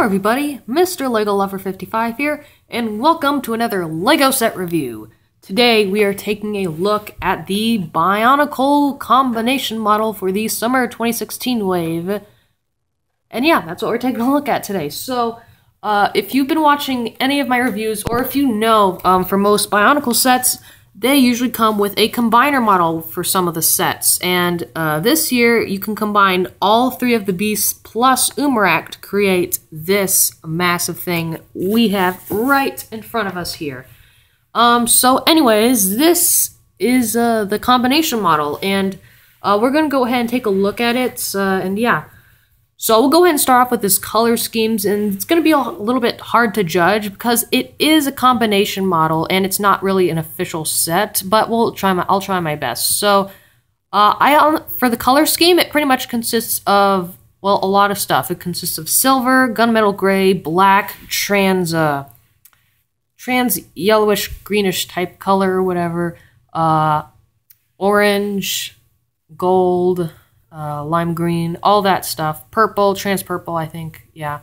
Hello everybody, Mr. Lego Lover 55 here, and welcome to another Lego set review. Today we are taking a look at the Bionicle combination model for the Summer 2016 wave. And yeah, that's what we're taking a look at today. So, if you've been watching any of my reviews, or if you know, for most Bionicle sets, they usually come with a combiner model for some of the sets, and this year you can combine all three of the beasts plus Umarac to create this massive thing we have right in front of us here. So anyways, this is the combination model, and we're going to go ahead and take a look at it, and yeah. So we'll go ahead and start off with this color schemes, and it's going to be a little bit hard to judge because it is a combination model and it's not really an official set, but I'll try my best. So for the color scheme, it pretty much consists of, well, a lot of stuff. It consists of silver, gunmetal gray, black, trans yellowish greenish type color or whatever, orange, gold, lime green, all that stuff. Purple, trans purple, I think, yeah.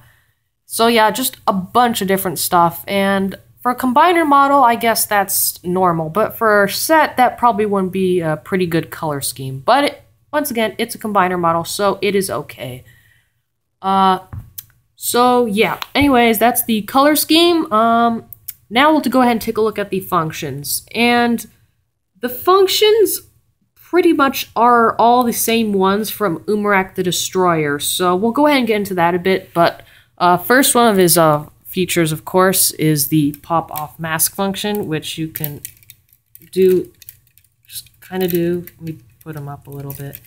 So yeah, just a bunch of different stuff. And for a combiner model, I guess that's normal. But for a set, that probably wouldn't be a pretty good color scheme. But once again, it's a combiner model, so it is okay. So yeah, anyways, that's the color scheme. Now we'll go ahead and take a look at the functions. And the functions pretty much are all the same ones from Umarac the Destroyer, so we'll go ahead and get into that a bit, but first one of his features, of course, is the pop-off mask function, which you can let me put him up a little bit.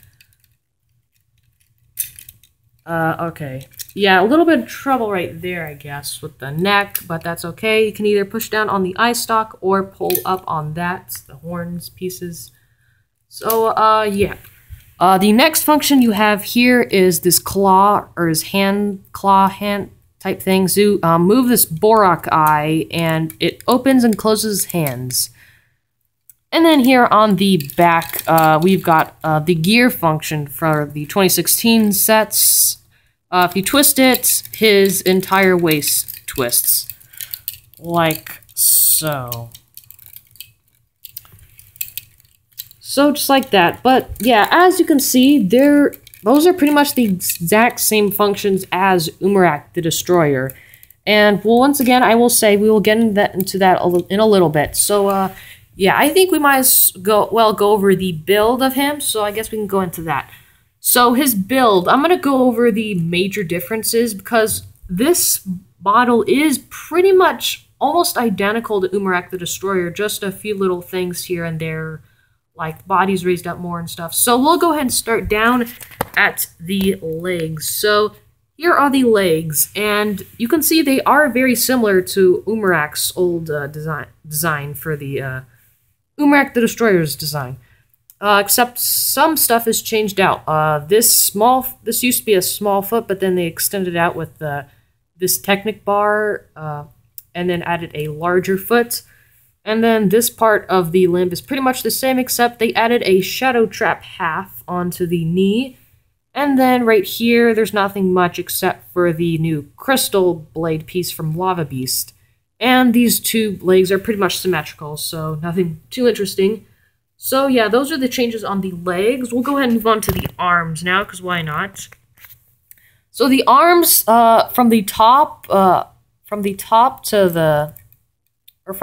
Okay, yeah, a little bit of trouble right there, I guess, with the neck, but that's okay. You can either push down on the eye stalk or pull up on that, the horns pieces. So, yeah. The next function you have here is this claw, or his hand type thing. So, move this Borak eye, and it opens and closes hands. And then here on the back, we've got the gear function for the 2016 sets. If you twist it, his entire waist twists. Like so. So just like that, but yeah, as you can see, those are pretty much the exact same functions as Umarac the Destroyer. And well, once again, I will say we will get into that in a little bit. So yeah, I think we might as go over the build of him. So I guess we can go into that. So his build, I'm gonna go over the major differences because this model is pretty much almost identical to Umarac the Destroyer, just a few little things here and there, like bodies raised up more and stuff. So we'll go ahead and start down at the legs. So here are the legs, and you can see they are very similar to Umarac's old design for the Umarac the Destroyer's design, except some stuff is changed out. This used to be a small foot, but then they extended it out with this Technic bar, and then added a larger foot. And then this part of the limb is pretty much the same, except they added a shadow trap half onto the knee. And then right here, there's nothing much except for the new crystal blade piece from Lava Beast. And these two legs are pretty much symmetrical, so nothing too interesting. So yeah, those are the changes on the legs. We'll go ahead and move on to the arms now, because why not? So the arms, from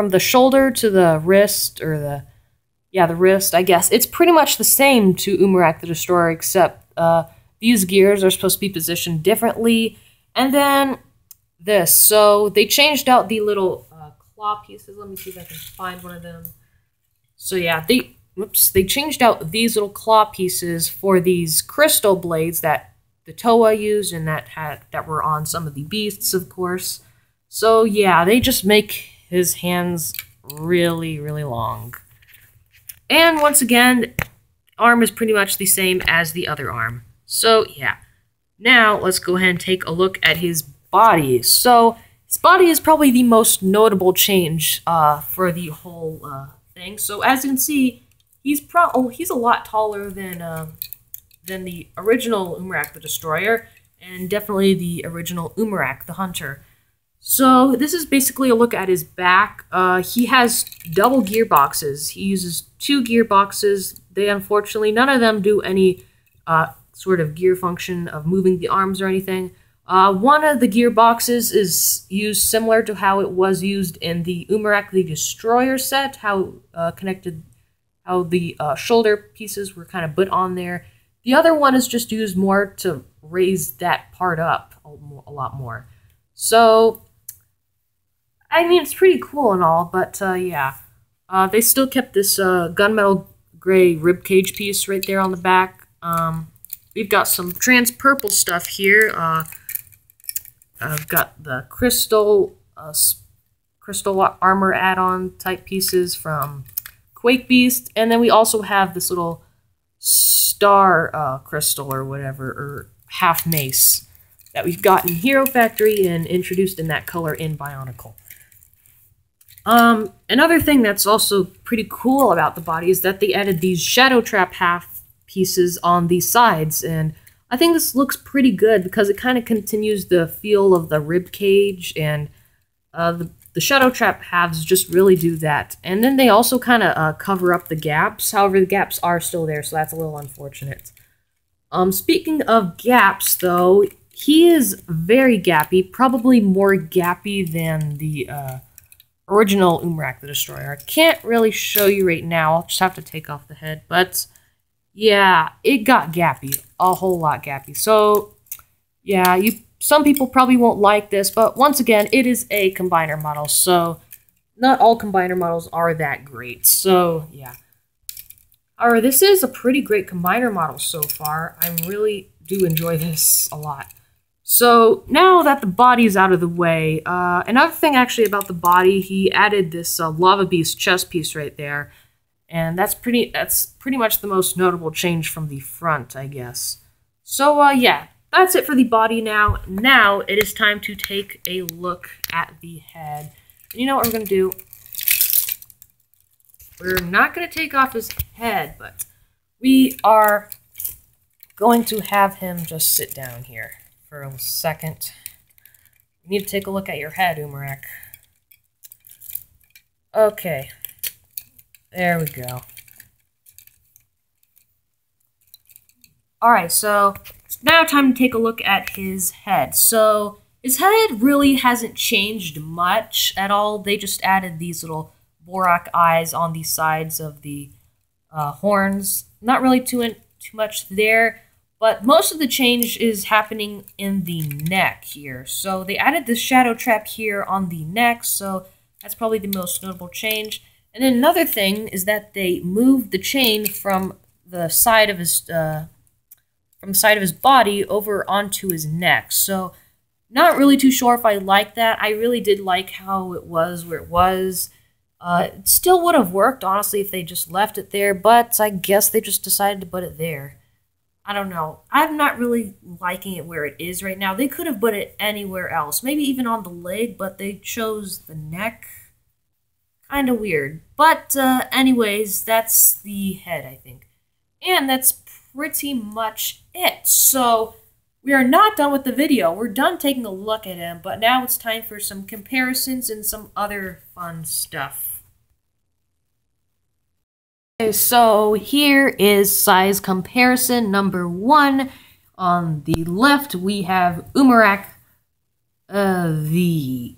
the shoulder to the wrist, or the wrist, I guess. It's pretty much the same to Umarac the Destroyer, except these gears are supposed to be positioned differently. And then this. So they changed out the little claw pieces. Let me see if I can find one of them. So yeah, they changed out these little claw pieces for these crystal blades that the Toa used and that were on some of the beasts, of course. So yeah, they just make his hands really, really long. And once again, arm is pretty much the same as the other arm. So yeah. Now let's go ahead and take a look at his body. So his body is probably the most notable change for the whole thing. So as you can see, he's a lot taller than the original Umarac the Destroyer. and definitely the original Umarak, the Hunter. So this is basically a look at his back. He has double gearboxes. He uses 2 gearboxes. They unfortunately, none of them do any sort of gear function of moving the arms or anything. One of the gearboxes is used similar to how it was used in the Umarak the Destroyer set, how the shoulder pieces were kind of put on there. The other one is just used more to raise that part up a lot more. So, I mean, it's pretty cool and all, but yeah. They still kept this gunmetal gray ribcage piece right there on the back. We've got some trans purple stuff here. I've got the crystal armor add-on type pieces from Quake Beast, and then we also have this little star crystal or whatever, or half mace that we've got in Hero Factory and introduced in that color in Bionicle. Another thing that's also pretty cool about the body is that they added these Shadow Trap half pieces on the sides, and I think this looks pretty good because it kind of continues the feel of the rib cage, and the Shadow Trap halves just really do that. And then they also kind of cover up the gaps. However, the gaps are still there, so that's a little unfortunate. Speaking of gaps, though, he is very gappy, probably more gappy than the original Umarak the Destroyer. I can't really show you right now. I'll just have to take off the head, but yeah, it got gappy, a whole lot gappy. So yeah, some people probably won't like this, but once again, it is a combiner model, so not all combiner models are that great. So yeah. However, this is a pretty great combiner model so far. I really do enjoy this a lot. So now that the body is out of the way, another thing actually about the body, he added this Lava Beast chest piece right there, and that's pretty much the most notable change from the front, I guess. So yeah, that's it for the body now. Now it is time to take a look at the head. And you know what we're gonna do? We're not gonna take off his head, but we are going to have him just sit down here for a second. You need to take a look at your head, Umarak. Okay. There we go. Alright, so it's now time to take a look at his head. So, his head really hasn't changed much at all. They just added these little Borak eyes on the sides of the horns. Not really too much there. But most of the change is happening in the neck here. So they added this Shadow Trap here on the neck, so that's probably the most notable change. And then another thing is that they moved the chain from the side of his body over onto his neck. So not really too sure if I like that. I really did like how it was where it was. It still would have worked, honestly, if they just left it there, but I guess they just decided to put it there. I don't know. I'm not really liking it where it is right now. They could have put it anywhere else. Maybe even on the leg, but they chose the neck. Kind of weird. But anyways, that's the head, I think. And that's pretty much it. So we are not done with the video. We're done taking a look at him, but now it's time for some comparisons and some other fun stuff. Okay, so here is size comparison number 1. On the left, we have Umarak, I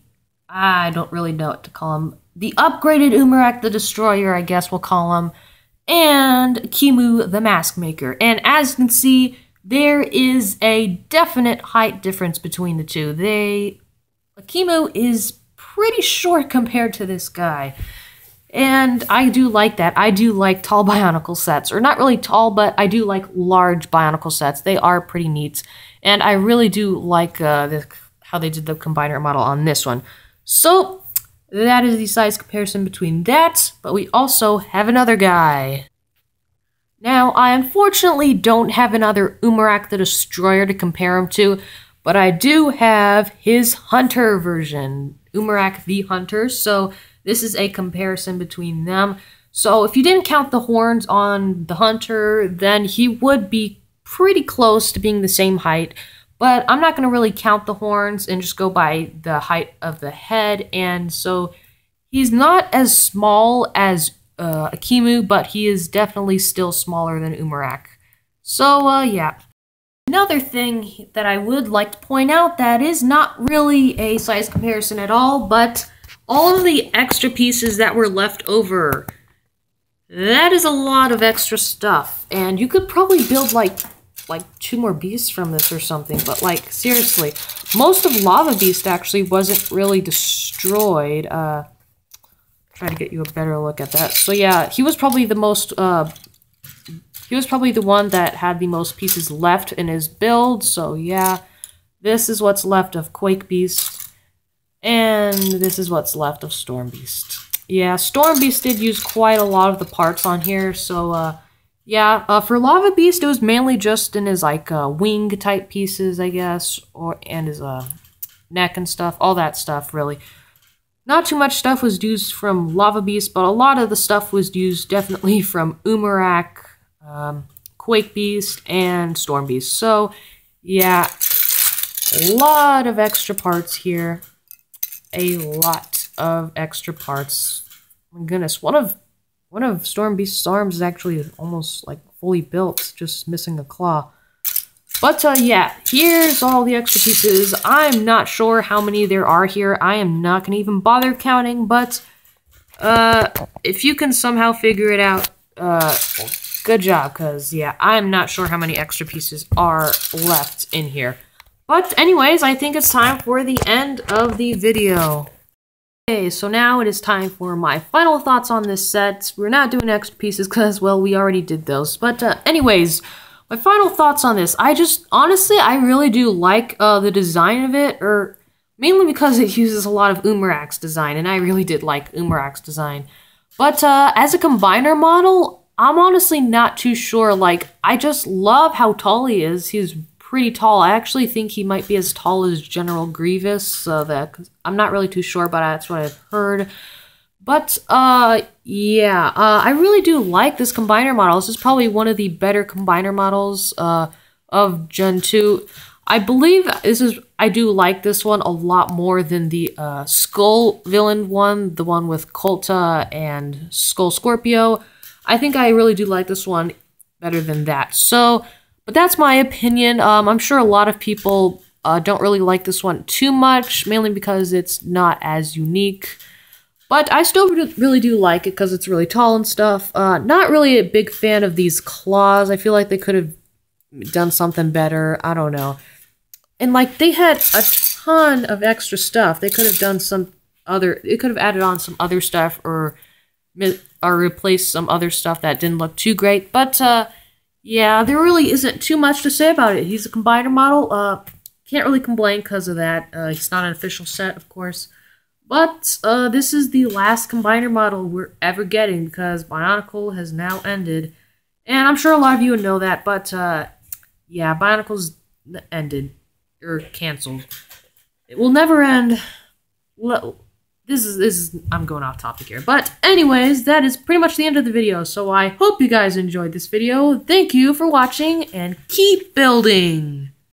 don't really know what to call him. The upgraded Umarak the Destroyer, I guess we'll call him, and Kimu the Mask Maker. And as you can see, there is a definite height difference between the two. Kimu is pretty short compared to this guy. And I do like that. I do like tall Bionicle sets. Or not really tall, but I do like large Bionicle sets. They are pretty neat. And I really do like how they did the combiner model on this one. So, that is the size comparison between that. But we also have another guy. Now, I unfortunately don't have another Umarak the Destroyer to compare him to. But I do have his Hunter version. Umarak the Hunter. So this is a comparison between them. So if you didn't count the horns on the Hunter, then he would be pretty close to being the same height. But I'm not going to really count the horns and just go by the height of the head. And so he's not as small as Akimu, but he is definitely still smaller than Umarak. So, yeah. Another thing that I would like to point out that is not really a size comparison at all, but all of the extra pieces that were left over, that is a lot of extra stuff. And you could probably build like 2 more beasts from this or something, but like seriously, most of Lava Beast actually wasn't really destroyed. Try to get you a better look at that. So yeah, he was probably the most he was probably the one that had the most pieces left in his build. So yeah, this is what's left of Quake Beast, and this is what's left of Storm Beast. Yeah, Storm Beast did use quite a lot of the parts on here, so yeah, for Lava Beast, it was mainly just in his, like, wing type pieces, I guess, and his, neck and stuff, all that stuff, really. Not too much stuff was used from Lava Beast, but a lot of the stuff was used definitely from Umarak, Quake Beast, and Storm Beast. So, yeah, a lot of extra parts here. A lot of extra parts. Oh my goodness, one of Storm Beast's arms is actually almost, like, fully built, just missing a claw. But, yeah, here's all the extra pieces. I'm not sure how many there are here. I am not going to even bother counting, but, if you can somehow figure it out, good job, because, yeah, I'm not sure how many extra pieces are left in here. But, anyways, I think it's time for the end of the video. Okay, so now it is time for my final thoughts on this set. We're not doing extra pieces because, well, we already did those. But anyways, my final thoughts on this. Honestly, I really do like the design of it, or mainly because it uses a lot of Umarak's design, and I really did like Umarak's design. But as a combiner model, I'm honestly not too sure. Like, I just love how tall he is. He's pretty tall. I actually think he might be as tall as General Grievous, so I'm not really too sure, but that's what I've heard. But yeah, I really do like this combiner model. This is probably one of the better combiner models of Gen 2. I believe I do like this one a lot more than the Skull villain one, the one with Colta and Skull Scorpio. I think I really do like this one better than that. So, but that's my opinion. I'm sure a lot of people don't really like this one too much, mainly because it's not as unique. But I still really do like it because it's really tall and stuff. Not really a big fan of these claws. I feel like they could have done something better. I don't know. And like, they had a ton of extra stuff. They could have done they could have added on some other stuff or replaced some other stuff that didn't look too great. But yeah, there really isn't too much to say about it. He's a combiner model. Can't really complain because of that. It's not an official set, of course. But this is the last combiner model we're ever getting because Bionicle has now ended. And I'm sure a lot of you would know that, but yeah, Bionicle's ended. Or canceled. It will never end. This is I'm going off topic here. But anyways, that is pretty much the end of the video. So I hope you guys enjoyed this video. Thank you for watching and keep building.